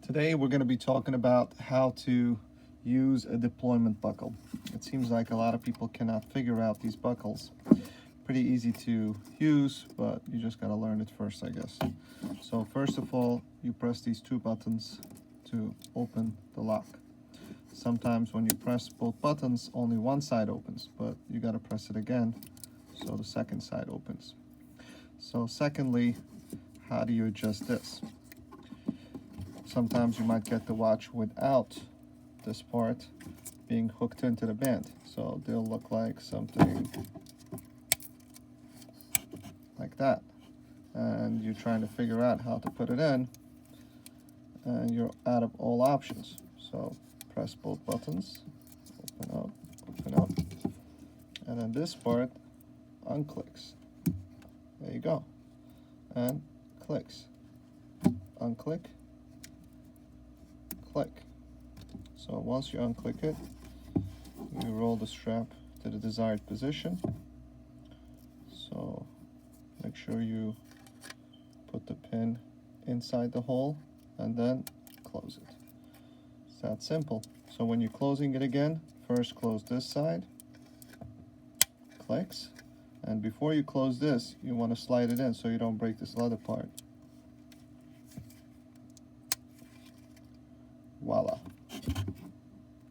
Today we're going to be talking about how to use a deployment buckle. It seems like a lot of people cannot figure out these buckles. Pretty easy to use, but you just got to learn it first, I guess. So first of all, you press these two buttons to open the lock. Sometimes when you press both buttons, only one side opens, but you got to press it again so the second side opens. So secondly, how do you adjust this? Sometimes you might get the watch without this part being hooked into the band. So they'll look like something like that. And you're trying to figure out how to put it in, and you're out of all options. So press both buttons, open up, and then this part unclicks. There you go. And clicks. Unclick. Click. So once you unclick it, you roll the strap to the desired position. So make sure you put the pin inside the hole and then close it. It's that simple. So when you're closing it again, first close this side, clicks, and before you close this, you want to slide it in so you don't break this leather part. Voila.